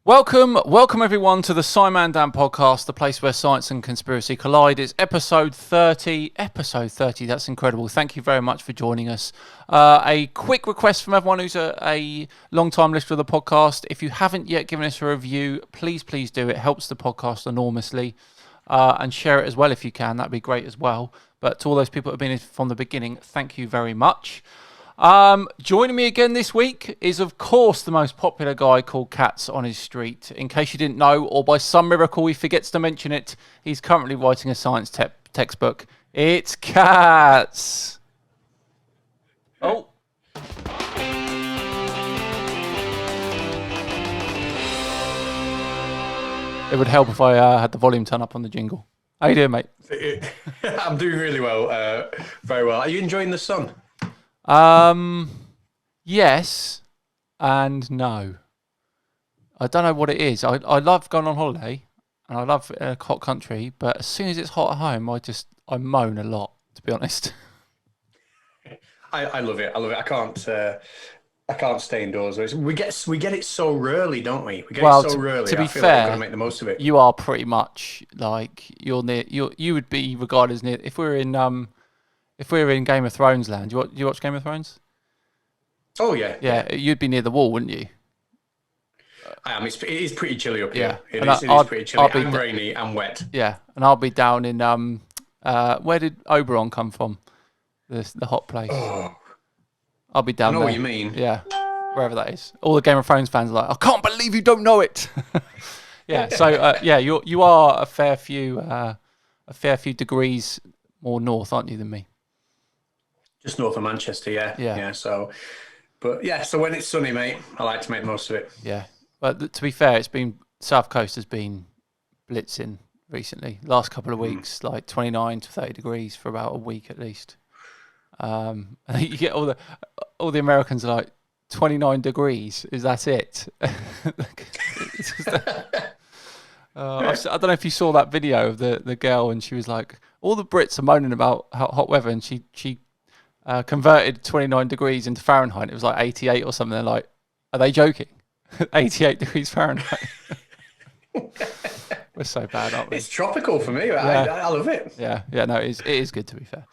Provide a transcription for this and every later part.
Welcome everyone to the SciManDan podcast, the place where science and conspiracy collide. It's episode 30. Episode 30, that's incredible. Thank you very much for joining us. A quick request from everyone who's a long-time listener of the podcast. If you haven't yet given us a review, please do. It helps the podcast enormously. And share it as well if you can. That'd be great as well. But to all those people that have been here from the beginning, thank you very much. Joining me again this week is, of course, the most popular guy called Catz on his street. In case you didn't know, or by some miracle he forgets to mention it, he's currently writing a science textbook. It's Catz. Oh. It would help if I had the volume turn up on the jingle. How you doing, mate? I'm doing really well, very well. Are you enjoying the sun? Yes and no. I don't know what it is. I love going on holiday and I love a hot country, but as soon as it's hot at home, I moan a lot, to be honest. I love it. I love it. I can't stay indoors. We get it so rarely, don't we? We get it so rarely. To be I feel fair, like we've got to make the most of it. You are pretty much like you would be regarded as near. If we're in Game of Thrones land, you watch Game of Thrones? Oh yeah. Yeah, you'd be near the wall, wouldn't you? I am. It is pretty chilly up here. Yeah. It is pretty chilly and rainy and wet. Yeah, and I'll be down in where did Oberon come from? The hot place. Oh, I'll be down I know there. what you mean. Yeah, wherever that is. All the Game of Thrones fans are like, I can't believe you don't know it. Yeah. So you are a fair few degrees more north, aren't you, than me? Just north of Manchester, yeah. So when it's sunny, mate, I like to make the most of it. Yeah, but to be fair, South Coast has been blitzing recently. Last couple of weeks, like 29 to 30 degrees for about a week at least. And you get all the Americans are like 29 degrees. Is that it? I don't know if you saw that video of the girl, and she was like, all the Brits are moaning about hot weather, and she converted 29 degrees into Fahrenheit. It was like 88 or something. They're like, are they joking? 88 degrees Fahrenheit. We're so bad, aren't we? It's tropical for me. Yeah. I love it. Yeah, no, it is good, to be fair.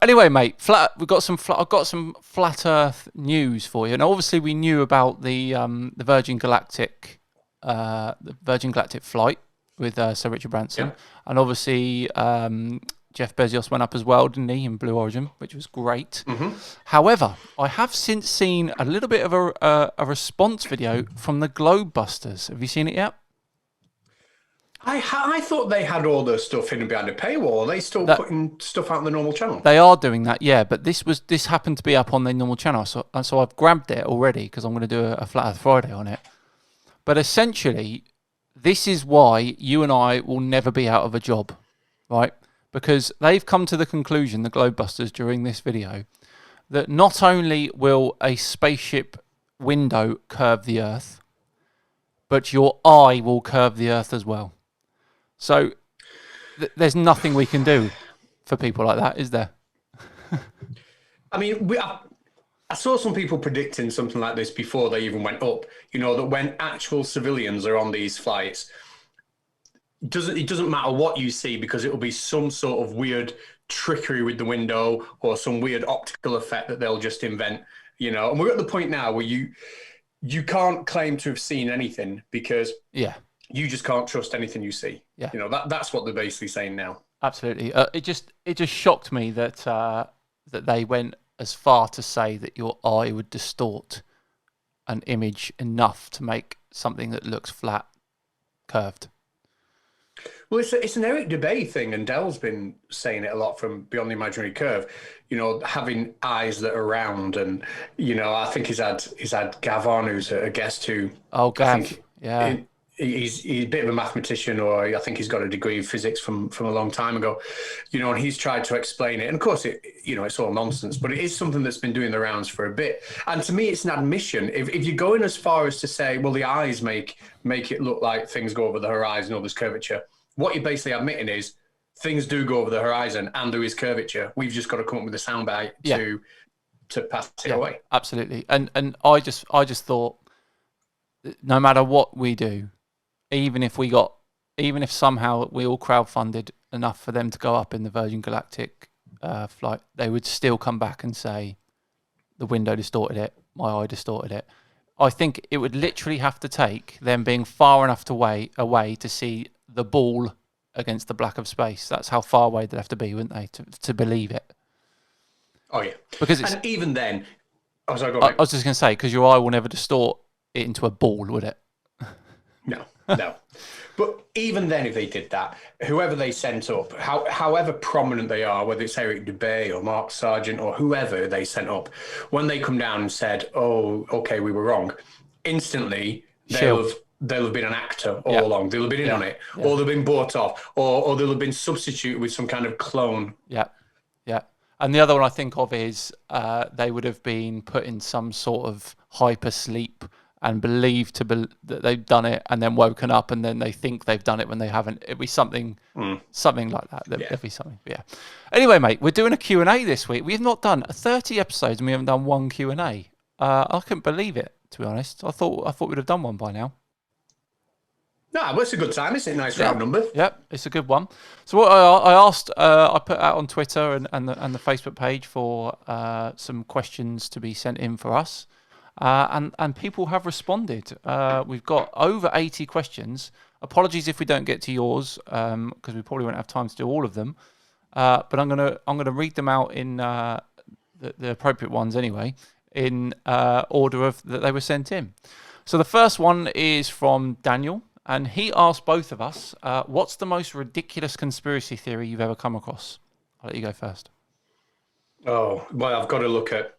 Anyway, mate, I've got some flat Earth news for you, and obviously we knew about the Virgin Galactic flight with Sir Richard Branson, and obviously Jeff Bezos went up as well, didn't he, in Blue Origin, which was great. Mm-hmm. However, I have since seen a little bit of a response video from the Globebusters. Have you seen it yet? I thought they had all the stuff hidden behind a paywall. Are they still putting stuff out on the normal channel? They are doing that, yeah. But this happened to be up on their normal channel, so I've grabbed it already because I'm going to do a Flat Earth Friday on it. But essentially, this is why you and I will never be out of a job, right? Because they've come to the conclusion, the Globebusters, during this video, that not only will a spaceship window curve the Earth, but your eye will curve the Earth as well. So there's nothing we can do for people like that, is there? I mean, I saw some people predicting something like this before they even went up. You know, that when actual civilians are on these flights, it doesn't matter what you see, because it will be some sort of weird trickery with the window or some weird optical effect that they'll just invent. You know, and we're at the point now where you can't claim to have seen anything because you just can't trust anything you see. Yeah. You know, that's what they're basically saying now. Absolutely. It just shocked me that that they went as far to say that your eye would distort an image enough to make something that looks flat curved. Well, it's an Eric Debay thing, and Dell's been saying it a lot from Beyond the Imaginary Curve. You know, having eyes that are round, and you know, I think he's had Gav on, who's a guest who. Oh, Gav, yeah. He's a bit of a mathematician, or I think he's got a degree in physics from a long time ago, you know, and he's tried to explain it. And of course, it's all nonsense, but it is something that's been doing the rounds for a bit. And to me, it's an admission. If you're going as far as to say, well, the eyes make it look like things go over the horizon or there's curvature, what you're basically admitting is things do go over the horizon and there is curvature. We've just got to come up with a soundbite to pass it away. Absolutely. And I just thought, no matter what we do, even if somehow we all crowdfunded enough for them to go up in the Virgin Galactic flight, they would still come back and say the window distorted it, my eye distorted it. I think it would literally have to take them being far enough away to see the ball against the black of space. That's how far away they'd have to be, wouldn't they, to believe it? Oh yeah, because and even then, sorry, go I on, was just going to say, because your eye will never distort it into a ball, would it? No. But even then, if they did that, whoever they sent up, however prominent they are, whether it's Eric Dubay or Mark Sargent or whoever they sent up, when they come down and said, "Oh, okay, we were wrong," instantly they'll have been an actor all along. They'll have been in on it, or they've been bought off, or they'll have been substituted with some kind of clone. Yeah. And the other one I think of is they would have been put in some sort of hyper sleep and believed that they've done it, and then woken up, and then they think they've done it when they haven't. It'd be something like that. There'd be something. Yeah. Anyway, mate, we're doing a Q&A this week. We've not done 30 episodes, and we haven't done one Q&A. I couldn't believe it, to be honest. I thought we'd have done one by now. No, well, it's a good time, isn't it? Nice round number. Yep, it's a good one. So what I asked, I put out on Twitter and the Facebook page for some questions to be sent in for us, and people have responded. We've got over 80 questions. Apologies if we don't get to yours, because we probably won't have time to do all of them. But I'm gonna read them out in the appropriate ones anyway, in order of that they were sent in. So the first one is from Daniel. And he asked both of us, what's the most ridiculous conspiracy theory you've ever come across? I'll let you go first. Oh, well, I've got to look at...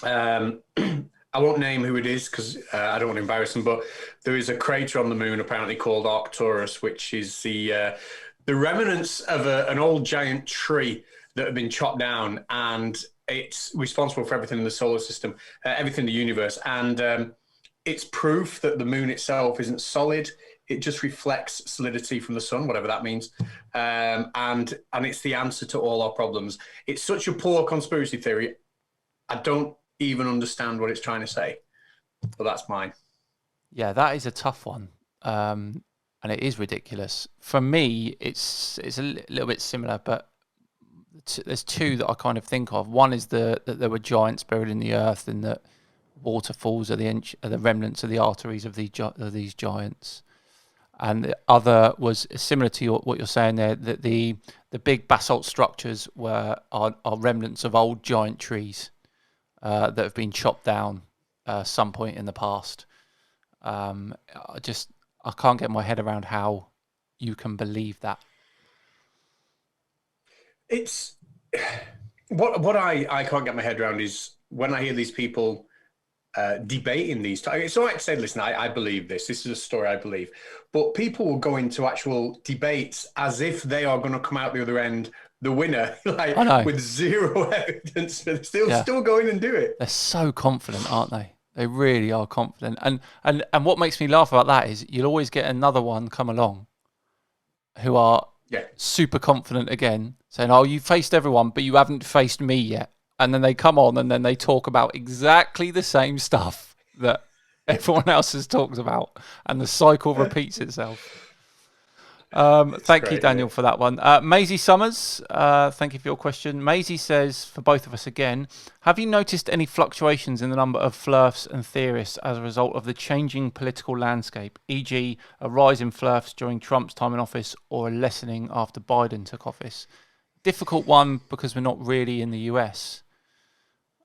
I won't name who it is because I don't want to embarrass them, but there is a crater on the moon apparently called Arcturus, which is the remnants of an old giant tree that have been chopped down, and it's responsible for everything in the solar system, everything in the universe. And it's proof that the moon itself isn't solid. It just reflects solidity from the sun, whatever that means. And it's the answer to all our problems. It's such a poor conspiracy theory. I don't even understand what it's trying to say. But that's mine. Yeah, that is a tough one. And it is ridiculous. For me, it's a little bit similar, but there's two that I kind of think of. One is that there were giants buried in the earth, and that waterfalls are the remnants of the arteries of these giants. And the other was similar to what you're saying there, that the big basalt structures are remnants of old giant trees that have been chopped down some point in the past. I can't get my head around how you can believe that. It's what I can't get my head around is when I hear these people debating these. It's all right to say, listen, I believe this. This is a story I believe. But people will go into actual debates as if they are going to come out the other end the winner, with zero evidence. But still go in and do it. They're so confident, aren't they? They really are confident. And what makes me laugh about that is you'll always get another one come along who are super confident again, saying, oh, you faced everyone, but you haven't faced me yet. And then they come on and then they talk about exactly the same stuff that everyone else has talked about. And the cycle repeats itself. Thank you, Daniel, for that one. Maisie Summers, thank you for your question. Maisie says, for both of us again, have you noticed any fluctuations in the number of flirfs and theorists as a result of the changing political landscape, e.g. a rise in flirfs during Trump's time in office or a lessening after Biden took office? Difficult one because we're not really in the US.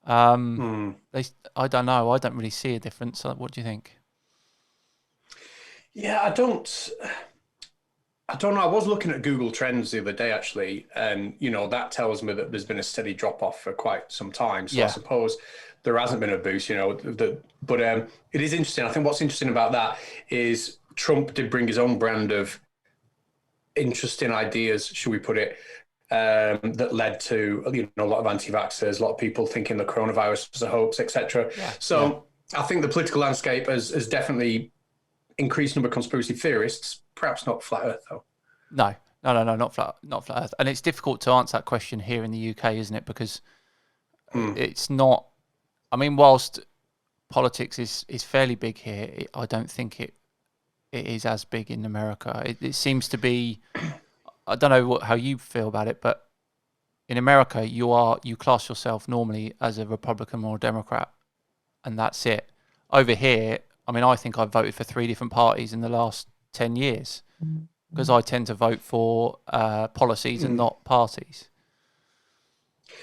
I don't know. I don't really see a difference. What do you think? Yeah, I don't know. I was looking at Google Trends the other day, actually, and that tells me that there's been a steady drop off for quite some time. So I suppose there hasn't been a boost, but it is interesting. I think what's interesting about that is Trump did bring his own brand of interesting ideas, should we put it, that led to a lot of anti-vaxxers, a lot of people thinking the coronavirus was a hoax, etc. I think the political landscape has definitely increased number of conspiracy theorists. Perhaps not flat Earth though. No, not flat Earth. And it's difficult to answer that question here in the UK, isn't it? Because it's not. I mean, whilst politics is fairly big here. I don't think it is as big in America. It seems to be. I don't know how you feel about it, but in America, you class yourself normally as a Republican or a Democrat, and that's it. Over here, I mean, I think I've voted for 3 different parties in the last 10 years because I tend to vote for policies and not parties.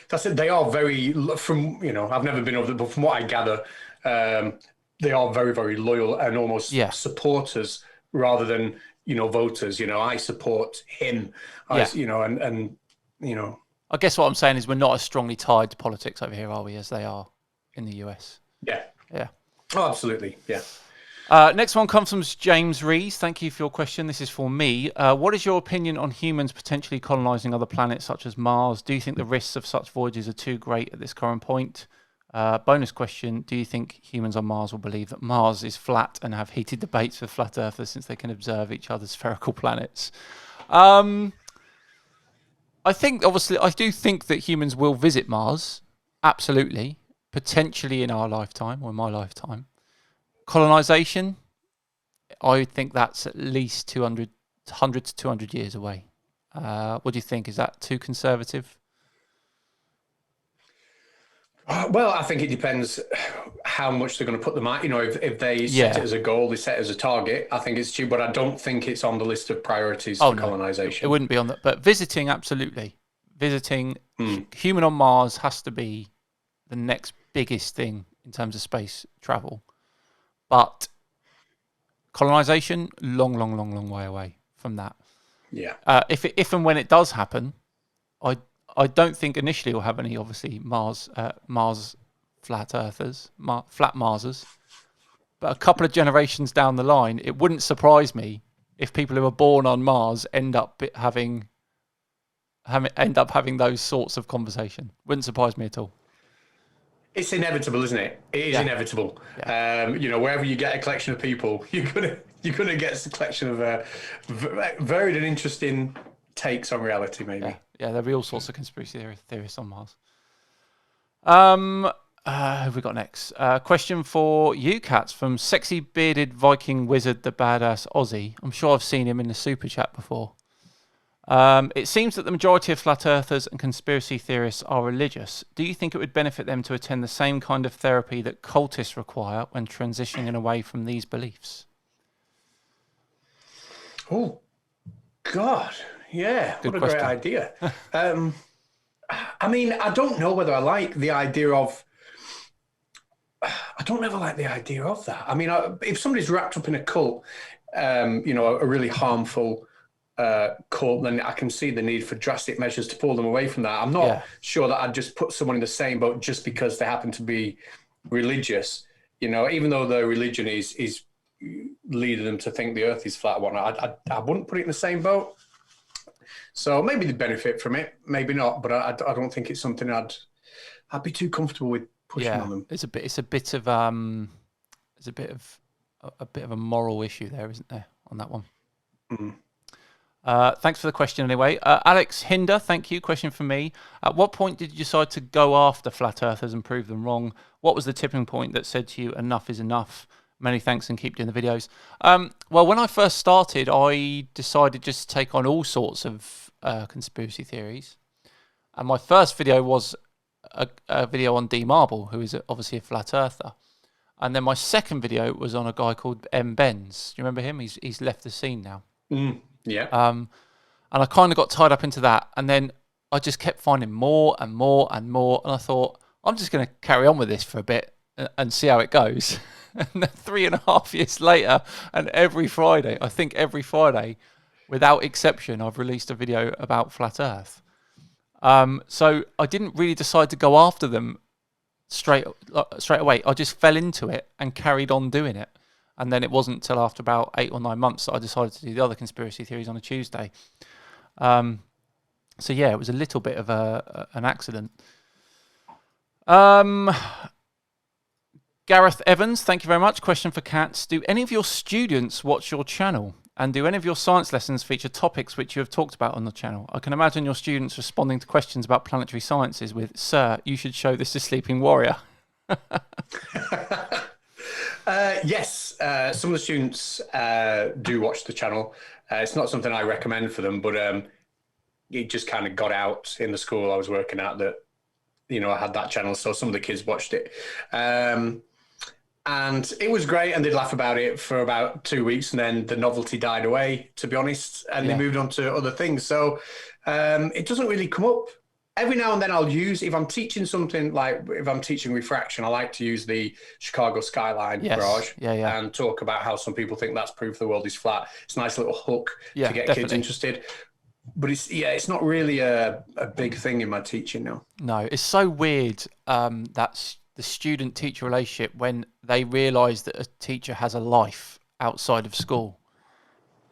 That's it. They are very, from, I've never been over there, but from what I gather, they are very, very loyal and almost supporters rather than, voters. I support him, I guess what I'm saying is we're not as strongly tied to politics over here, are we, as they are in the US? Yeah. Yeah. Oh, absolutely. Yeah. Next one comes from James Rees. Thank you for your question. This is for me. What is your opinion on humans potentially colonising other planets such as Mars? Do you think the risks of such voyages are too great at this current point? Bonus question. Do you think humans on Mars will believe that Mars is flat and have heated debates with flat earthers since they can observe each other's spherical planets? I do think that humans will visit Mars. Absolutely. Potentially in our lifetime or in my lifetime. Colonisation, I think that's at least 100 to 200 years away. What do you think? Is that too conservative? Well, I think it depends how much they're going to put them at. If they set it as a goal, they set it as a target, I think it's true, but I don't think it's on the list of priorities for colonisation. It wouldn't be on that. But visiting, absolutely. Visiting, human on Mars has to be the next biggest thing in terms of space travel. But colonisation, long way away from that. Yeah. If and when it does happen, I don't think initially we'll have any, obviously, Mars flat earthers, flat Marsers. But a couple of generations down the line, it wouldn't surprise me if people who are born on Mars end up having those sorts of conversation. Wouldn't surprise me at all. It's inevitable, isn't it? It is inevitable. Yeah. Wherever you get a collection of people, you're gonna get a collection of varied and interesting takes on reality, maybe. Yeah, there'll be all sorts of conspiracy theorists on Mars. Who have we got next? Question for you, Catz, from Sexy Bearded Viking Wizard, the Badass Aussie. I'm sure I've seen him in the Super Chat before. It seems that the majority of flat earthers and conspiracy theorists are religious. Do you think it would benefit them to attend the same kind of therapy that cultists require when transitioning away from these beliefs? Oh, God. Yeah, Good what a question. great idea. I mean, I don't know whether I like the idea of... I don't ever like the idea of that. I mean, if somebody's wrapped up in a cult, a really harmful... cult, then I can see the need for drastic measures to pull them away from that. I'm not sure that I'd just put someone in the same boat just because they happen to be religious. Even though their religion is leading them to think the Earth is flat, I wouldn't put it in the same boat. So maybe they benefit from it, maybe not. But I don't think it's something I'd be too comfortable with pushing on them. It's a bit of a moral issue there, isn't there, on that one? Mm. Thanks for the question anyway. Alex Hinder, thank you. Question from me. At what point did you decide to go after flat earthers and prove them wrong? What was the tipping point that said to you, enough is enough? Many thanks and keep doing the videos. Well, when I first started, I decided just to take on all sorts of conspiracy theories. And my first video was a video on D. Marble, who is obviously a flat earther. And then my second video was on a guy called M. Benz. Do you remember him? He's left the scene now. Yeah. And I kind of got tied up into that. And then I just kept finding more and more and more. And I thought, I'm just going to carry on with this for a bit and see how it goes. And then 3.5 years later, and every Friday, without exception, I've released a video about flat Earth. So I didn't really decide to go after them straight away. I just fell into it and carried on doing it. And then it wasn't until after about 8 or 9 months that I decided to do the other conspiracy theories on a Tuesday. So yeah, it was a little bit of an accident. Gareth Evans, thank you very much. Question for Catz. Do any of your students watch your channel? And do any of your science lessons feature topics which you have talked about on the channel? I can imagine your students responding to questions about planetary sciences with, "Sir, you should show this to Sleeping Warrior." Yes, some of the students do watch the channel. It's not something I recommend for them, but it just kind of got out in the school I was working at that, I had that channel. So some of the kids watched it. And it was great, and they'd laugh about it for about 2 weeks, and then the novelty died away, to be honest, and they moved on to other things. So it doesn't really come up. Every now and then I'll use, if I'm teaching something, like if I'm teaching refraction, I like to use the Chicago skyline barrage and talk about how some people think that's proof the world is flat. It's a nice little hook to get kids interested. But it's not really a big thing in my teaching now. No, it's so weird that's the student-teacher relationship when they realise that a teacher has a life outside of school.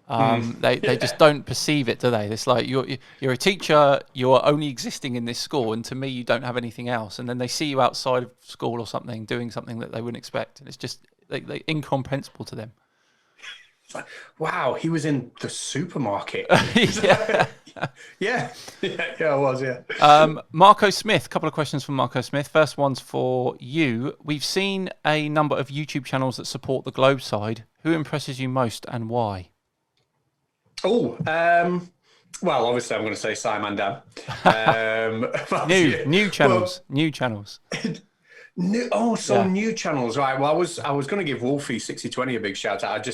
They just don't perceive it, do they? It's like you're a teacher, you're only existing in this school, and to me you don't have anything else. And then they see you outside of school or something, doing something that they wouldn't expect, and it's just they incomprehensible to them. It's like, wow, he was in the supermarket. Yeah, I was, Marco Smith, a couple of questions from Marco Smith. First one's for you. We've seen a number of YouTube channels that support the globe side. Who impresses you most and why? Oh, well, obviously I'm going to say SciManDan. New channels. New channels. New channels, right? Well, I was going to give Wolfie 6020 a big shout out.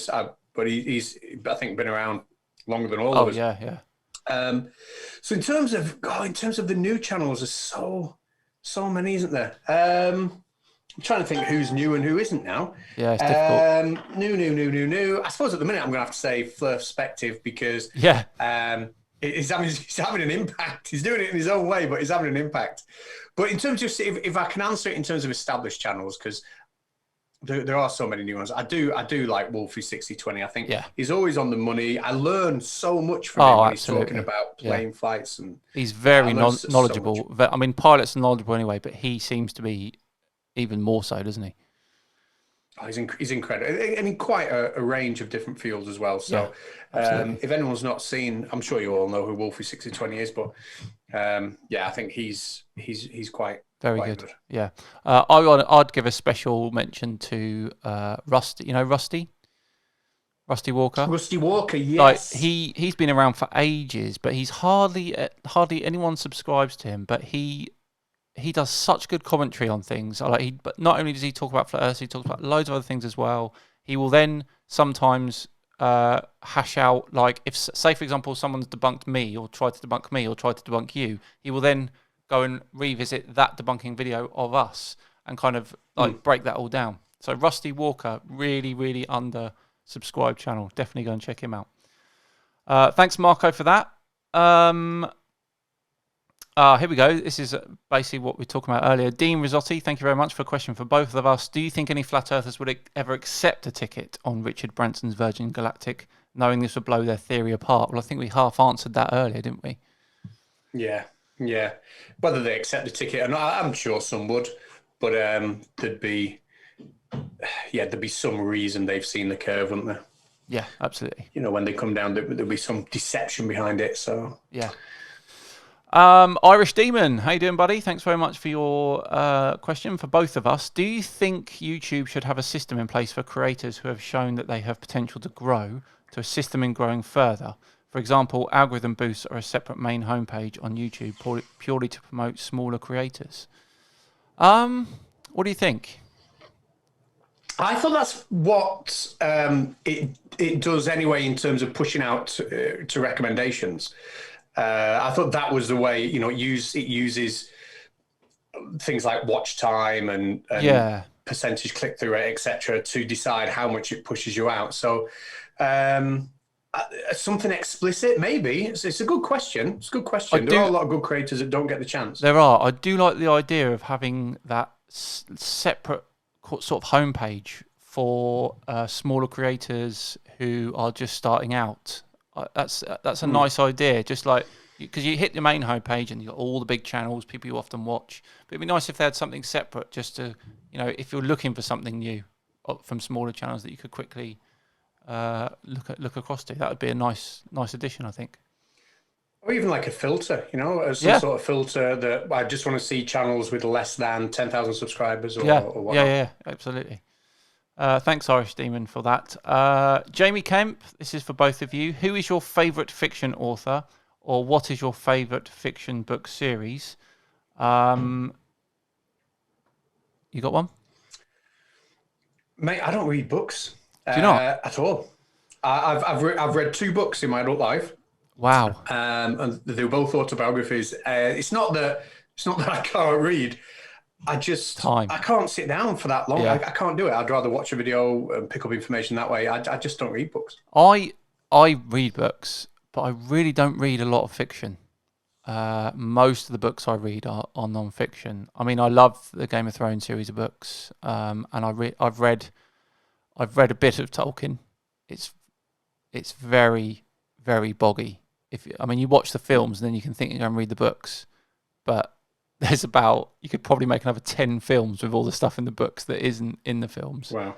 But he's I think been around longer than all of us. Yeah. So in terms of the new channels, there's so many, isn't there? I'm trying to think who's new and who isn't now. Yeah, it's difficult. New. I suppose at the minute I'm going to have to say Perspective because he's having an impact. He's doing it in his own way, but he's having an impact. But in terms of if I can answer it in terms of established channels, because there are so many new ones. I do like Wolfie 6020. I think he's always on the money. I learn so much from him when he's talking about plane flights, and he's very knowledgeable. I mean, pilots are knowledgeable anyway, but he seems to be even more so, doesn't he? Oh, he's incredible. I mean, quite a range of different fields as well. So, if anyone's not seen, I'm sure you all know who Wolfie 6020 is, but I think he's quite very good. Yeah, I'd give a special mention to Rusty. You know Rusty Walker. Rusty Walker, yes. Like he's been around for ages, but he's hardly anyone subscribes to him. But he does such good commentary on things. But not only does he talk about flat Earth, he talks about loads of other things as well. He will then sometimes hash out, like if, say for example, someone's debunked me or tried to debunk you, he will then go and revisit that debunking video of us and kind of break that all down. So Rusty Walker, really, really under subscribed channel. Definitely go and check him out. Thanks, Marco, for that. Here we go. This is basically what we were talking about earlier. Dean Rizzotti, thank you very much for a question for both of us. Do you think any flat earthers would ever accept a ticket on Richard Branson's Virgin Galactic, knowing this would blow their theory apart? Well, I think we half answered that earlier, didn't we? Yeah. Whether they accept the ticket or not, I'm sure some would, but there'd be some reason they've seen the curve, wouldn't there? Yeah, absolutely. When they come down, there'll be some deception behind it. So yeah. Irish Demon, how you doing, buddy? Thanks very much for your question for both of us. Do you think YouTube should have a system in place for creators who have shown that they have potential to grow to assist them in growing further? For example, algorithm boosts are a separate main homepage on YouTube purely to promote smaller creators. What do you think? I thought that's what it does anyway in terms of pushing out to recommendations. I thought that was the way, it uses things like watch time and percentage click-through rate, etc., to decide how much it pushes you out. So something explicit, maybe. It's a good question. There are a lot of good creators that don't get the chance. There are. I do like the idea of having that separate sort of homepage for smaller creators who are just starting out. That's a nice idea. Just like, because you hit the main homepage and you've got all the big channels, people you often watch. But it'd be nice if they had something separate, just to, if you're looking for something new from smaller channels that you could quickly look across to. That would be a nice addition, I think. Or even like a filter, some sort of filter that I just want to see channels with less than 10,000 subscribers or whatnot. Yeah, absolutely. Thanks, Irish Demon, for that. Jamie Kemp, this is for both of you. Who is your favourite fiction author, or what is your favourite fiction book series? You got one? Mate, I don't read books Do you not? at all. I've read 2 books in my adult life, Wow. and they were both autobiographies. It's not that I can't read. Time. I can't sit down for that long. Yeah. I can't do it. I'd rather watch a video and pick up information that way. I just don't read books. I read books, but I really don't read a lot of fiction. Most of the books I read are non-fiction. I mean, I love the Game of Thrones series of books, and I've read a bit of Tolkien. It's very, very boggy. You watch the films and then you can think you're going to read the books, but you could probably make another 10 films with all the stuff in the books that isn't in the films. Wow.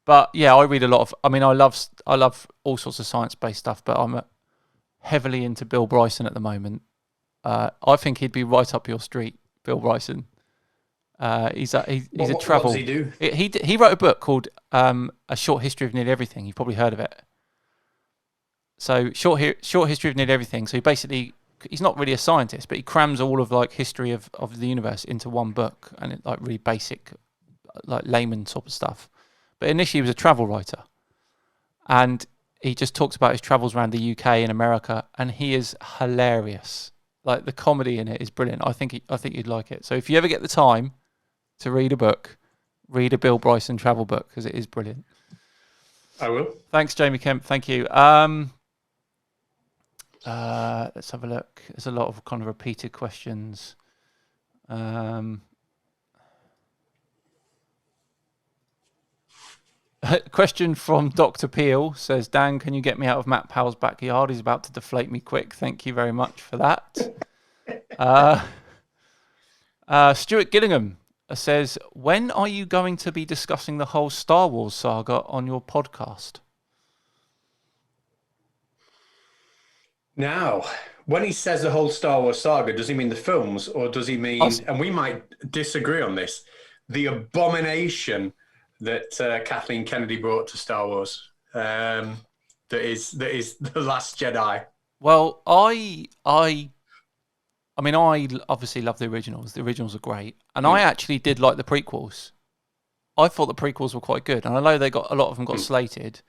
But yeah, I read a lot of. I love all sorts of science-based stuff, but I'm heavily into Bill Bryson at the moment. I think he'd be right up your street, Bill Bryson. He's a travel. What does he do? He wrote a book called A Short History of Nearly Everything. You've probably heard of it. So short history of nearly everything. So he's not really a scientist, but he crams all of history of the universe into one book, and it really basic, layman sort of stuff. But initially he was a travel writer, and he just talks about his travels around the UK and America, and he is hilarious. The comedy in it is brilliant. I think you'd like it. So if you ever get the time to read a book, read a Bill Bryson travel book, because it is brilliant. I will. Thanks, Jamie Kemp. Thank you. Let's have a look. There's a lot of kind of repeated questions. Question from Dr. Peel says, Dan, can you get me out of Matt Powell's backyard? He's about to deflate me quick. Thank you very much for that. Stuart Gillingham says, when are you going to be discussing the whole Star Wars saga on your podcast? Now, when he says the whole Star Wars saga, does he mean the films, or does he mean, and we might disagree on this, the abomination that Kathleen Kennedy brought to Star Wars, that is The Last Jedi? Well, I obviously love the originals. The originals are great, and I actually did like the prequels. I thought the prequels were quite good, and I know a lot of them got slated,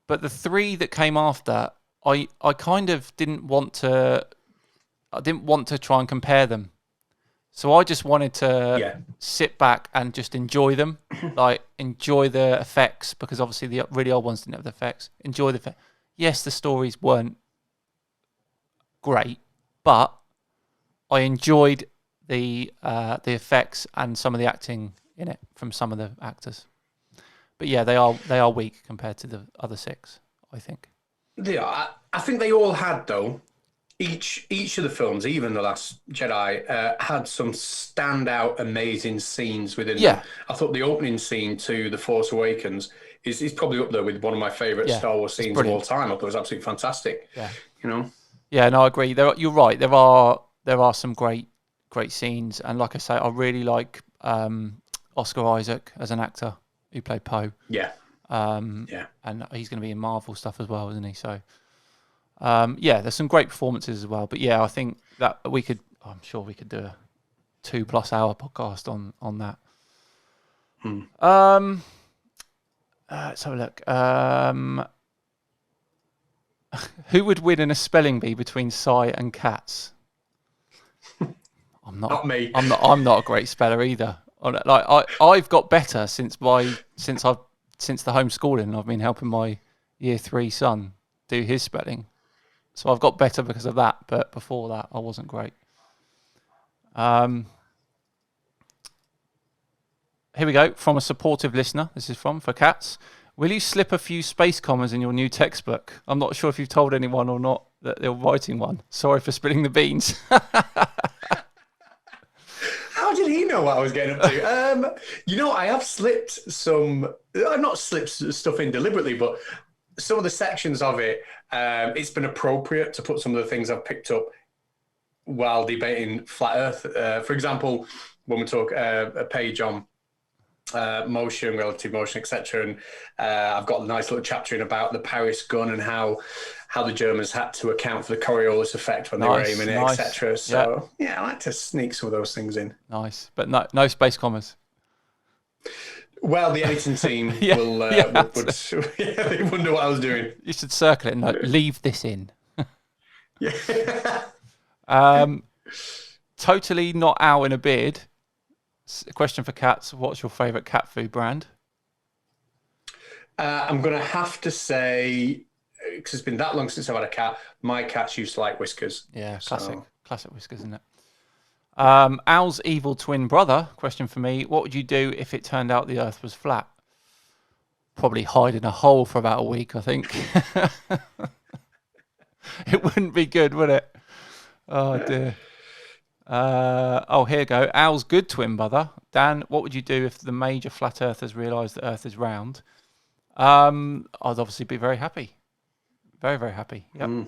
but the 3 that came after, I kind of didn't want to try and compare them. So I just wanted to sit back and just enjoy them, enjoy the effects, because obviously the really old ones didn't have the effects. Enjoy the effects. Yes, the stories weren't great, but I enjoyed the effects and some of the acting in it from some of the actors. But yeah, they are weak compared to the other 6, I think. Yeah, I think they all had, though. Each of the films, even The Last Jedi, had some standout, amazing scenes within them. I thought the opening scene to The Force Awakens is probably up there with one of my favourite Star Wars scenes of all time. I thought it was absolutely fantastic. Yeah. Yeah, no, I agree. You're right. There are some great scenes, and like I say, I really like Oscar Isaac as an actor who played Poe. Yeah. And he's going to be in Marvel stuff as well, isn't he? So. There's some great performances as well. But yeah, I think that I'm sure we could do a 2+ hour podcast on that. Let's have a look. Who would win in a spelling bee between Sci and Catz? Not me. I'm not a great speller either. I've got better since the homeschooling. I've been helping my year 3 son do his spelling. So I've got better because of that, but before that, I wasn't great. Here we go, from a supportive listener. This is for Catz. Will you slip a few space commas in your new textbook? I'm not sure if you've told anyone or not that they're writing one. Sorry for spilling the beans. How did he know what I was getting up to? I have slipped some, not slipped stuff in deliberately, but some of the sections of it, it's been appropriate to put some of the things I've picked up while debating flat Earth. For example, when we talk a page on motion, relative motion, etc. And I've got a nice little chapter in about the Paris gun and how the Germans had to account for the Coriolis effect when they were aiming it, etc. So I like to sneak some of those things in. Nice, but no space commas. Well, the editing team they wonder what I was doing. You should circle it and leave this in. Yeah. Totally not owl in a beard. A question for cats. What's your favourite cat food brand? I'm going to have to say, because it's been that long since I've had a cat, my cats used to like Whiskers. Yeah, classic Whiskers, isn't it? Owl's evil twin brother. Question for me. What would you do if it turned out the Earth was flat? Probably hide in a hole for about a week, I think. It wouldn't be good, would it? Oh, dear. Here you go. Owl's good twin brother. Dan, what would you do if the major flat earthers realised the Earth is round? I'd obviously be very happy. Very, very happy. Yep.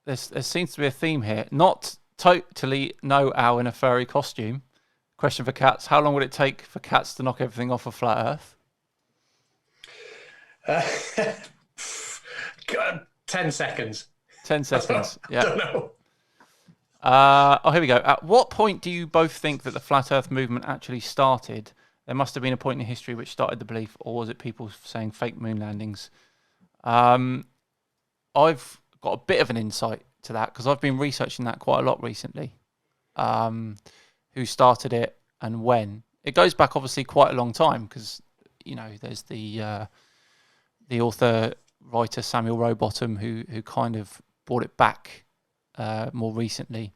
There seems to be a theme here. Not totally no owl in a furry costume. Question for cats. How long would it take for cats to knock everything off of flat Earth? 10 seconds. 10 seconds. I don't know. Here we go. At what point do you both think that the flat Earth movement actually started? There must have been a point in history which started the belief, or was it people saying fake moon landings? I've got a bit of an insight to that because I've been researching that quite a lot recently. Who started it and when? It goes back obviously quite a long time because there's the author writer Samuel Rowbottom who kind of brought it back more recently.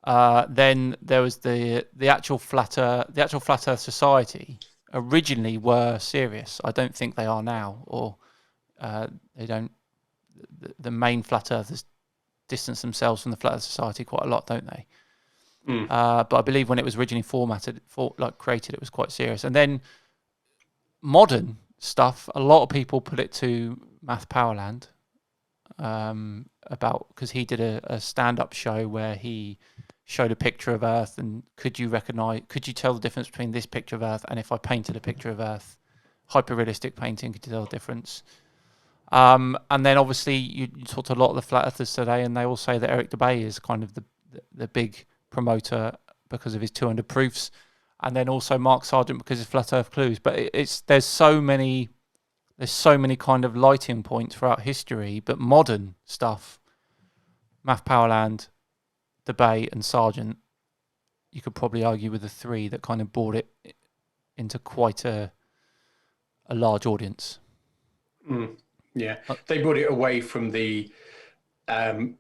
Then there was the actual flat Earth Society originally were serious. I don't think they are now, or they don't. The main flat earthers distance themselves from the Flat Earth Society quite a lot, don't they? But I believe when it was originally created, it was quite serious. And then modern stuff, a lot of people put it to Math Powerland because he did a stand-up show where he showed a picture of Earth and could you tell the difference between this picture of Earth and if I painted a picture of Earth, hyper-realistic painting, could you tell the difference? And then obviously you talk to a lot of the flat earthers today, and they all say that Eric Dubay is kind of the big promoter because of his 200 proofs, and then also Mark Sargent because of flat Earth clues. But there's so many kind of lighting points throughout history. But modern stuff, Math Powerland, Dubay, and Sargent, you could probably argue with the three that kind of brought it into quite a large audience. Yeah, they brought it away from the people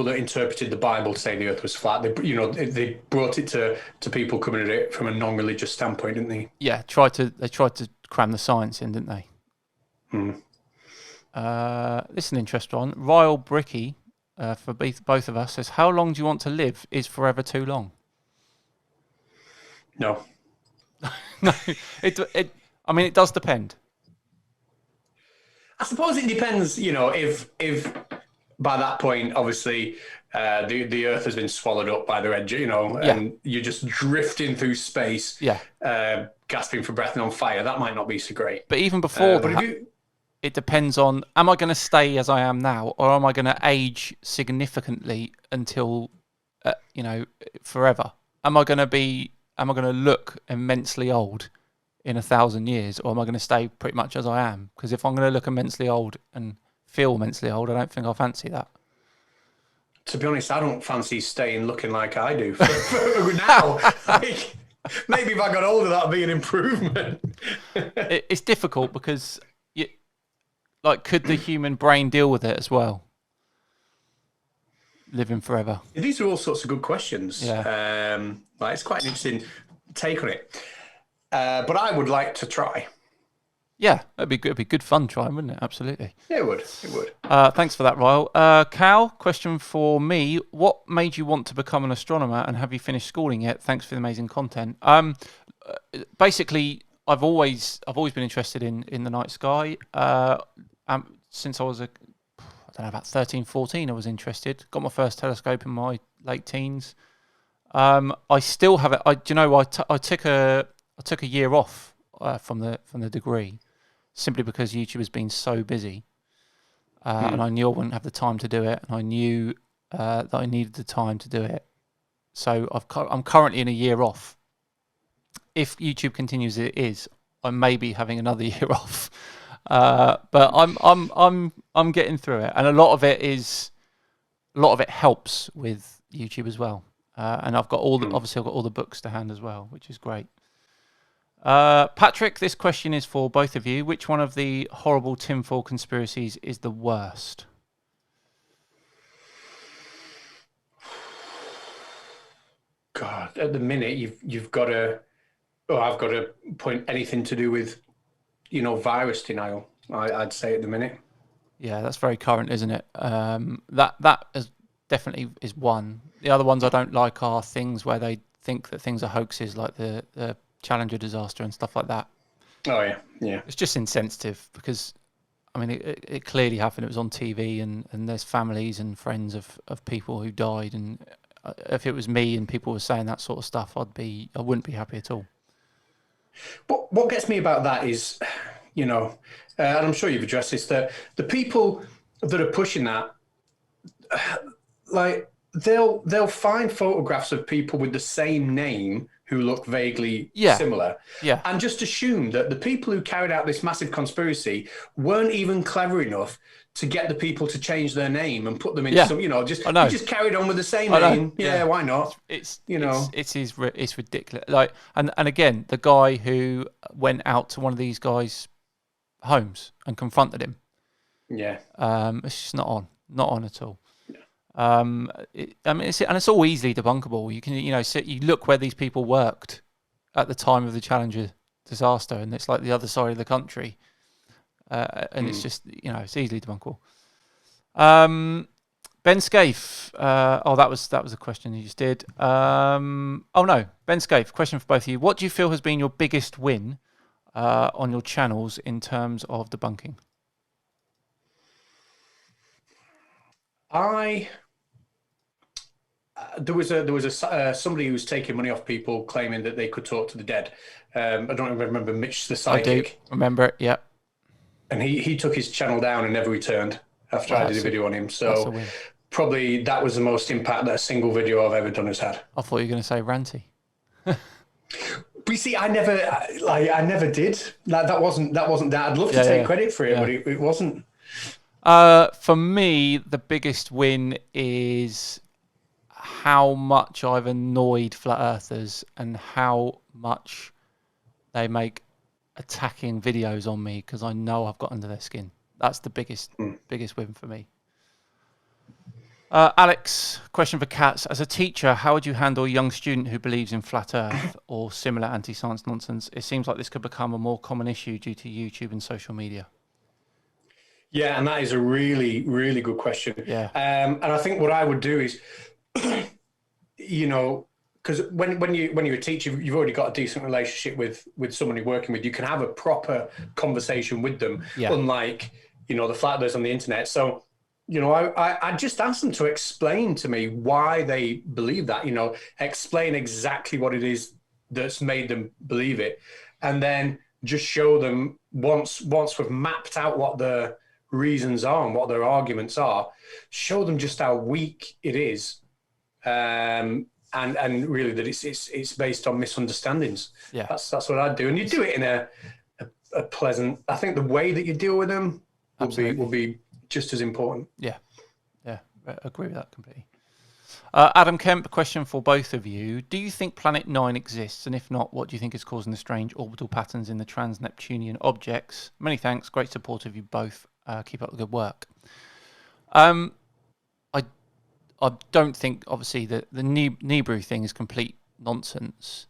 that interpreted the Bible saying the Earth was flat. They brought it to people coming at it from a non-religious standpoint, didn't they? Yeah, they tried to cram the science in, didn't they? This is an interesting one. Ryle Bricky, for both of us, says, "How long do you want to live? Is forever too long?" No. No. It does depend. I suppose it depends, if by that point, obviously, the Earth has been swallowed up by the edge, and you're just drifting through space, gasping for breath and on fire. That might not be so great. But even before that, it depends on, am I going to stay as I am now, or am I going to age significantly until, forever? Am I going to look immensely old in 1,000 years, or am I going to stay pretty much as I am? Because if I'm going to look immensely old and feel immensely old, I don't think I'll fancy that. To be honest, I don't fancy staying looking like I do for now. Maybe if I got older, that'd be an improvement. It's difficult because, could the human brain deal with it as well? Living forever. These are all sorts of good questions. Yeah. It's quite an interesting take on it. But I would like to try. Yeah, it'd be good fun trying, wouldn't it? Absolutely. Yeah, it would. Thanks for that, Ryle. Cal, question for me. What made you want to become an astronomer, and have you finished schooling yet? Thanks for the amazing content. Basically, I've always been interested in the night sky. Since I was about 13, 14, I was interested. Got my first telescope in my late teens. I still have it. I took a year off from the degree simply because YouTube has been so busy, and I knew I wouldn't have the time to do it, and I knew that I needed the time to do it. So I'm currently in a year off. If YouTube continues as it is, I may be having another year off, but I'm getting through it, and a lot of it helps with YouTube as well. And I've got obviously I've got all the books to hand as well, which is great. Patrick, this question is for both of you. Which one of the horrible tinfoil conspiracies is the worst? God, at the minute you've got to. Oh, I've got to point anything to do with, virus denial. I'd say at the minute. Yeah, that's very current, isn't it? That is definitely is one. The other ones I don't like are things where they think that things are hoaxes, like the Challenger disaster and stuff like that. Oh yeah. It's just insensitive because, I mean, it clearly happened. It was on TV, and there's families and friends of people who died. And if it was me and people were saying that sort of stuff, I wouldn't be happy at all. What gets me about that is, and I'm sure you've addressed this, that the people that are pushing that, like they'll find photographs of people with the same name who look vaguely similar, and just assume that the people who carried out this massive conspiracy weren't even clever enough to get the people to change their name and put them in some, you just carried on with the same name. Yeah, why not? It's ridiculous. Like, and again, the guy who went out to one of these guys' homes and confronted him. Yeah. It's just not on at all. It's all easily debunkable. You can, you look where these people worked at the time of the Challenger disaster, and it's like the other side of the country. And it's just, it's easily debunkable. Ben Scaife. That was a question you just did. Ben Scaife. Question for both of you. What do you feel has been your biggest win on your channels in terms of debunking? There was somebody who was taking money off people, claiming that they could talk to the dead. I don't remember Mitch the psychic. I do remember it. Yeah. And he took his channel down and never returned after I did a video on him. So probably that was the most impact that a single video I've ever done has had. I thought you were going to say ranty. But you see, I never did. That wasn't that. I'd love to take credit for it, but it wasn't. For me, the biggest win is how much I've annoyed flat earthers and how much they make attacking videos on me because I know I've got under their skin. That's the biggest win for me. Alex, question for Catz. As a teacher, how would you handle a young student who believes in flat earth or similar anti-science nonsense? It seems like this could become a more common issue due to YouTube and social media. Yeah, and that is a really, really good question. Yeah. And I think what I would do is, because when you're a teacher, you've already got a decent relationship with someone you're working with. You can have a proper conversation with them, unlike, the flat earthers on the internet. So, I just asked them to explain to me why they believe that, explain exactly what it is that's made them believe it. And then just show them once we've mapped out what the reasons are and what their arguments are, show them just how weak it is. And really that it's based on misunderstandings. Yeah, that's what I'd do, and you do it in a pleasant. I think the way that you deal with them will be just as important. Yeah, I agree with that completely. Adam Kemp, question for both of you: do you think Planet 9 exists, and if not, what do you think is causing the strange orbital patterns in the trans-Neptunian objects? Many thanks, great support of you both. Keep up the good work. I don't think, obviously, that the Nibiru thing is complete nonsense,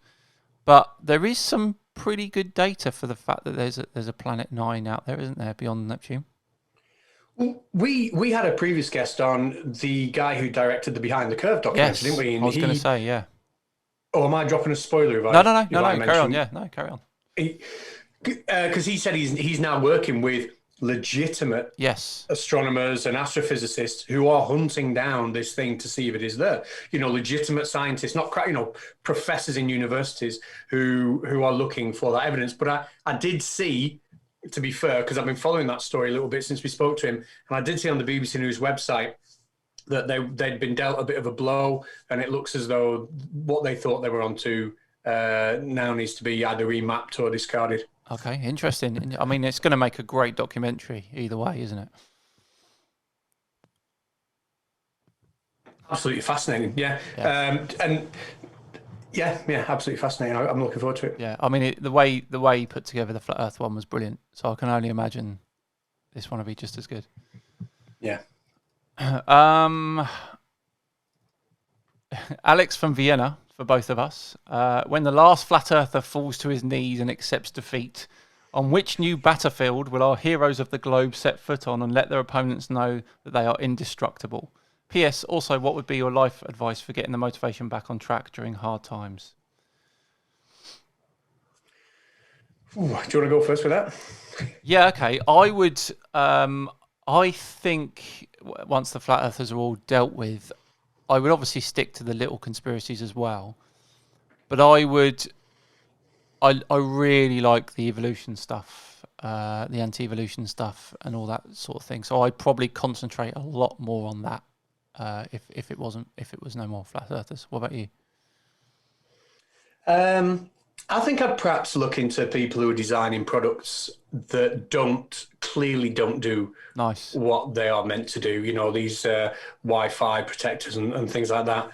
but there is some pretty good data for the fact that there's a Planet 9 out there, isn't there, beyond Neptune? We had a previous guest on, the guy who directed the Behind the Curve documentary, didn't we? And I was going to say, yeah. Oh, am I dropping a spoiler? No, carry on. Yeah, no, carry on. Because he said he's now working with legitimate Yes. astronomers and astrophysicists who are hunting down this thing to see if it is there. Legitimate scientists, not professors in universities who are looking for that evidence. But I did see, to be fair, because I've been following that story a little bit since we spoke to him, and I did see on the BBC News website that they'd been dealt a bit of a blow, and it looks as though what they thought they were onto now needs to be either remapped or discarded. Okay, interesting. I mean, it's going to make a great documentary either way, isn't it? Absolutely fascinating, yeah. And yeah, absolutely fascinating. I'm looking forward to it. Yeah, I mean, the way he put together the Flat Earth one was brilliant. So I can only imagine this one will be just as good. Yeah. Alex from Vienna, for both of us. When the last flat earther falls to his knees and accepts defeat, on which new battlefield will our heroes of the globe set foot on and let their opponents know that they are indestructible? P.S. Also, what would be your life advice for getting the motivation back on track during hard times? Ooh, do you want to go first with that? Yeah, okay. I would. I think once the flat earthers are all dealt with, I would obviously stick to the little conspiracies as well. But I really like the evolution stuff, the anti-evolution stuff, and all that sort of thing. So I'd probably concentrate a lot more on that if it was no more flat earthers. What about you? I think I'd perhaps look into people who are designing products that clearly don't do Nice what they are meant to do. These Wi-Fi protectors and things like that.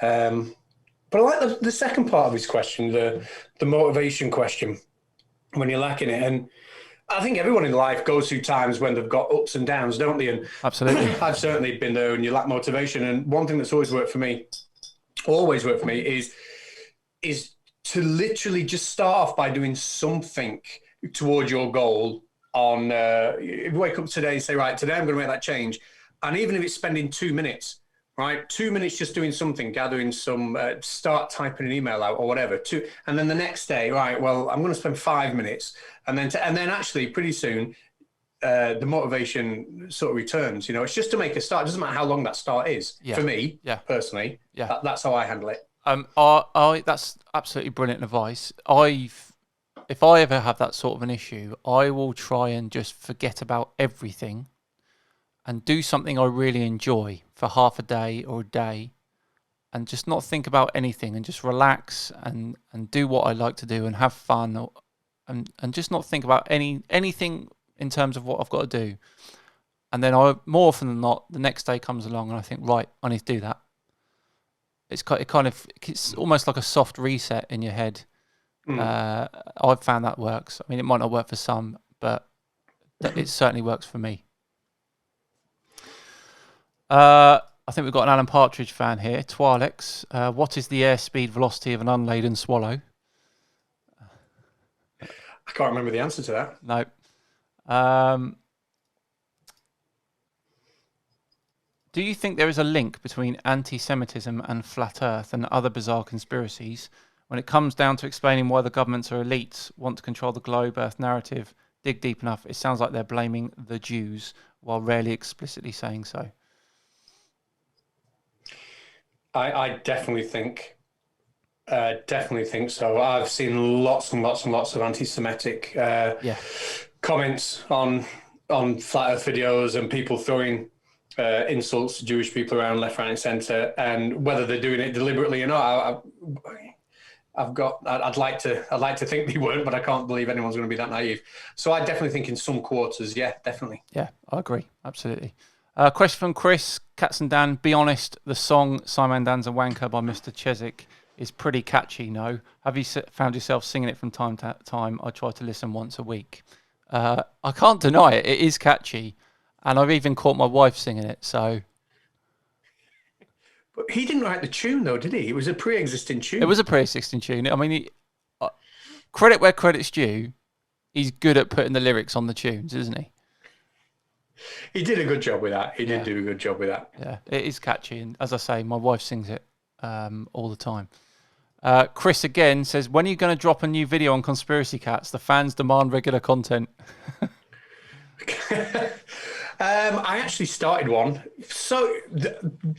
But I like the second part of his question, the motivation question, when you're lacking it. And I think everyone in life goes through times when they've got ups and downs, don't they? And Absolutely. I've certainly been there, and you lack motivation. And one thing that's always worked for me, is to literally just start off by doing something toward your goal. You wake up today and say, right, today I'm going to make that change. And even if it's spending 2 minutes, right, 2 minutes just doing something, gathering some, start typing an email out or whatever. And then the next day, right, well, I'm going to spend 5 minutes. And then actually pretty soon, the motivation sort of returns. It's just to make a start. It doesn't matter how long that start is. Yeah. For me, personally, that's how I handle it. That's absolutely brilliant advice. If I ever have that sort of an issue, I will try and just forget about everything and do something I really enjoy for half a day or a day, and just not think about anything and just relax and do what I like to do and have fun, and just not think about anything in terms of what I've got to do. And then more often than not, the next day comes along and I think, right, I need to do that. It's almost like a soft reset in your head. I've found that works. I mean, it might not work for some, but it certainly works for me. I think we've got an Alan Partridge fan here. Twalex, what is the airspeed velocity of an unladen swallow? I can't remember the answer to that. No. Do you think there is a link between anti-Semitism and flat Earth and other bizarre conspiracies when it comes down to explaining why the governments or elites want to control the globe Earth narrative? Dig deep enough, it sounds like they're blaming the Jews while rarely explicitly saying so. I definitely think so. I've seen lots and lots and lots of anti-Semitic comments on flat Earth videos, and people throwing insults to Jewish people around left, right, and centre, and whether they're doing it deliberately or not, I'd like to think they weren't, but I can't believe anyone's going to be that naive. So I definitely think in some quarters, yeah, definitely. Yeah, I agree, absolutely. Question from Chris, Catz and Dan. Be honest, the song SciManDan's a Wanker by Mr. Chesick is pretty catchy, no? Have you found yourself singing it from time to time? I try to listen once a week. I can't deny it. It is catchy. And I've even caught my wife singing it, so... But he didn't write the tune, though, did he? It was a pre-existing tune. It was a pre-existing tune. I mean, credit where credit's due. He's good at putting the lyrics on the tunes, isn't he? He did a good job with that. He did do a good job with that. Yeah, it is catchy. And as I say, my wife sings it all the time. Chris again says, when are you going to drop a new video on Conspiracy Cats? The fans demand regular content. I actually started one. So,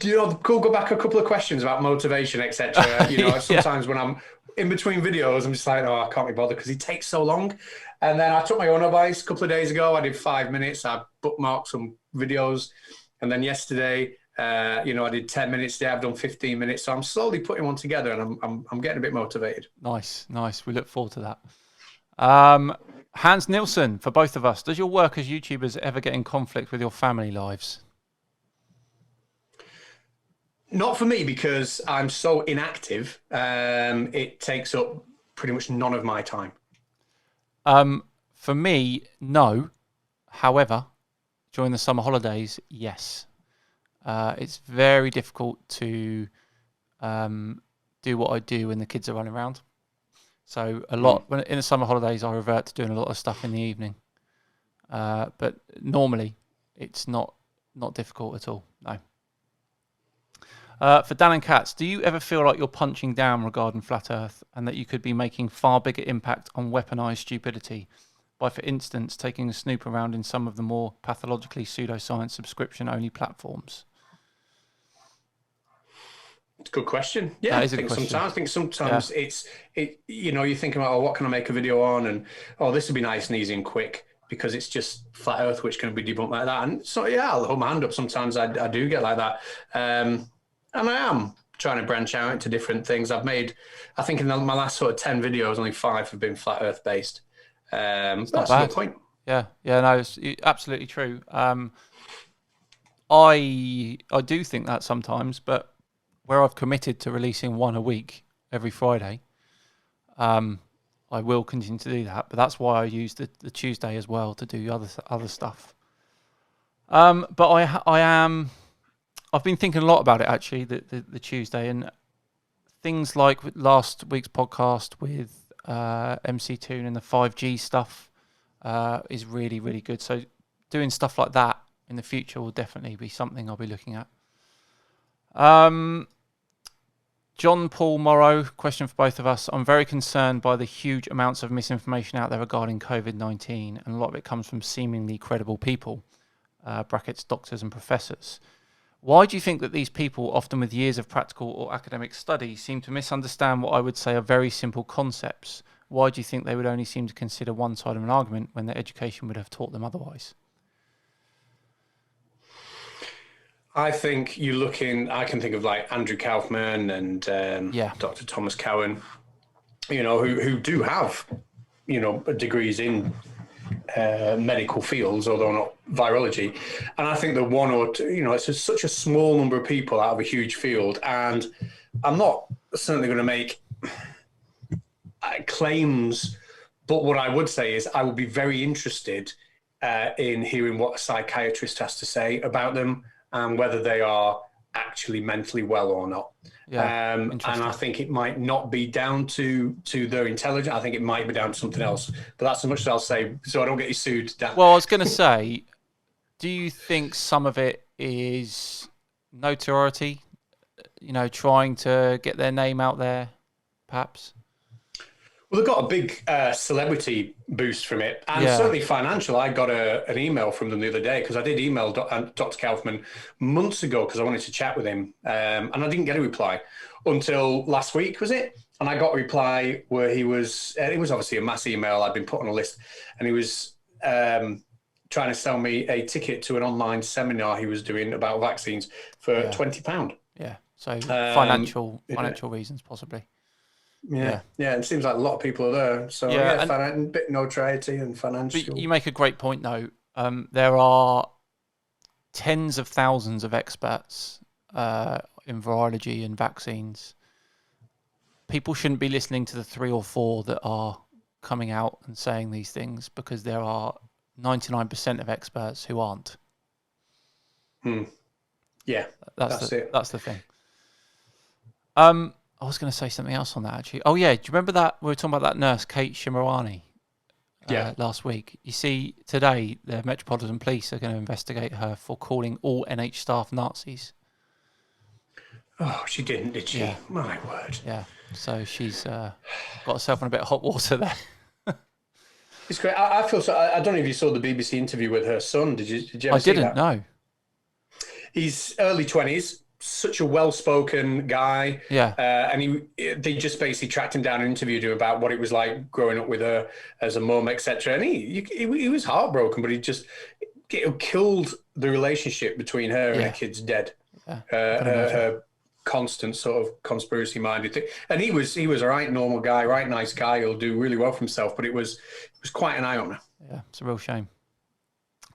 go back a couple of questions about motivation, etc. Yeah. Sometimes when I'm in between videos, I'm just like, oh, I can't be bothered because it takes so long. And then I took my own advice a couple of days ago. I did 5 minutes. I bookmarked some videos, and then yesterday, I did 10 minutes. Today I've done 15 minutes. So I'm slowly putting one together, and I'm getting a bit motivated. Nice. We look forward to that. Hans Nilsson, for both of us, does your work as YouTubers ever get in conflict with your family lives? Not for me because I'm so inactive. It takes up pretty much none of my time. For me, no. However, during the summer holidays, yes. It's very difficult to do what I do when the kids are running around. So when in the summer holidays, I revert to doing a lot of stuff in the evening. But normally, it's not difficult at all. No. For Dan and Catz, do you ever feel like you're punching down regarding Flat Earth and that you could be making far bigger impact on weaponized stupidity by, for instance, taking a snoop around in some of the more pathologically pseudoscience subscription-only platforms? It's a good question. Yeah, I think sometimes you're thinking about, what can I make a video on? And, this would be nice and easy and quick because it's just Flat Earth, which can be debunked like that. And so, yeah, I'll hold my hand up. Sometimes I do get like that. And I am trying to branch out into different things. I think in my last sort of 10 videos, only 5 have been Flat Earth based. That's a good point. Yeah, no, it's absolutely true. I do think that sometimes, but where I've committed to releasing one a week every Friday, I will continue to do that. But that's why I use the Tuesday as well to do other stuff. But I've been thinking a lot about it actually, the Tuesday, and things like last week's podcast with MC Toon and the 5G stuff is really, really good. So doing stuff like that in the future will definitely be something I'll be looking at. John Paul Morrow, question for both of us. I'm very concerned by the huge amounts of misinformation out there regarding COVID-19, and a lot of it comes from seemingly credible people, brackets doctors and professors. Why do you think that these people, often with years of practical or academic study, seem to misunderstand what I would say are very simple concepts? Why do you think they would only seem to consider one side of an argument when their education would have taught them otherwise? I think I can think of like Andrew Kaufman and Dr. Thomas Cowan, who do have, degrees in medical fields, although not virology. And I think that one or two, it's such a small number of people out of a huge field. And I'm not certainly going to make claims, but what I would say is I would be very interested in hearing what a psychiatrist has to say about them and whether they are actually mentally well or not. Yeah, and I think it might not be down to their intelligence. I think it might be down to something else. But that's as much as I'll say, so I don't get you sued. Well, I was going to say, do you think some of it is notoriety? Trying to get their name out there, perhaps? Well, they've got a big celebrity boost from it, and certainly financial. I got an email from them the other day because I did email Dr. Kaufman months ago because I wanted to chat with him, and I didn't get a reply until last week, was it? And I got a reply where it was obviously a mass email. I'd been put on a list, and he was trying to sell me a ticket to an online seminar he was doing about vaccines for £20. Yeah, so financial reasons possibly. Yeah, it seems like a lot of people are there. So a bit notoriety and financial. But you make a great point, though. There are tens of thousands of experts in virology and vaccines. People shouldn't be listening to the 3 or 4 that are coming out and saying these things because there are 99% of experts who aren't. Yeah, that's it. That's the thing. I was going to say something else on that, actually. Oh, yeah. Do you remember that? We were talking about that nurse, Kate Shimorani, last week. You see, today, the Metropolitan Police are going to investigate her for calling all NH staff Nazis. Oh, she didn't, did she? Yeah. My word. Yeah. So she's got herself in a bit of hot water there. It's great. I feel so. I don't know if you saw the BBC interview with her son. Did you I ever see didn't that? know. He's early 20s, such a well-spoken guy, Yeah. and they just basically tracked him down and interviewed him about what it was like growing up with her as a mum, etc. And he was heartbroken, but it killed the relationship between her and her kids dead. Yeah. I can imagine. Her constant sort of conspiracy-minded thing, and he was a right normal guy, right nice guy. He'll do really well for himself, but it was quite an eye-opener. Yeah, it's a real shame.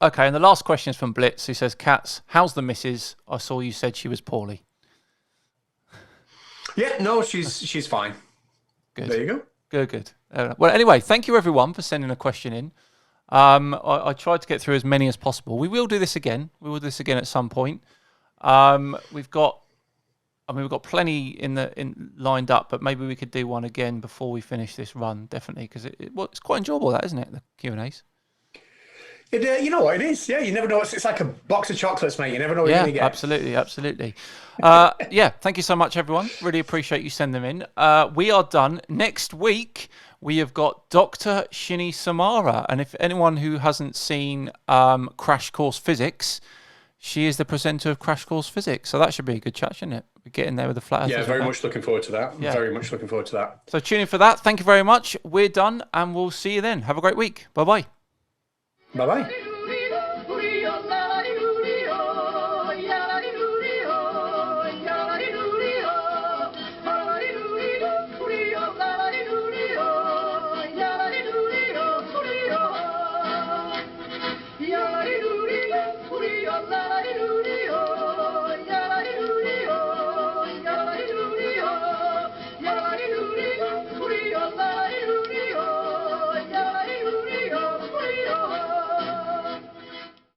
Okay, and the last question is from Blitz. He says, Catz, how's the missus? I saw you said she was poorly. Yeah, no, she's fine. Good. There you Good, go. good. Well, anyway, thank you everyone for sending a question in. I tried to get through as many as possible. We will do this again. We will do this again at some point. We've got plenty lined up, but maybe we could do one again before we finish this run, definitely, because it's quite enjoyable, that, isn't it? The Q&As. You know what it is. Yeah, you never know. It's like a box of chocolates, mate. You never know what you're going to get. Absolutely. Thank you so much, everyone. Really appreciate you sending them in. We are done. Next week, we have got Dr. Shini Samara. And if anyone who hasn't seen Crash Course Physics, she is the presenter of Crash Course Physics. So that should be a good chat, shouldn't it? We're getting there with the flat earthers. Yeah, very much looking forward to that. Yeah. Very much looking forward to that. So tune in for that. Thank you very much. We're done, and we'll see you then. Have a great week. Bye-bye. Bye-bye.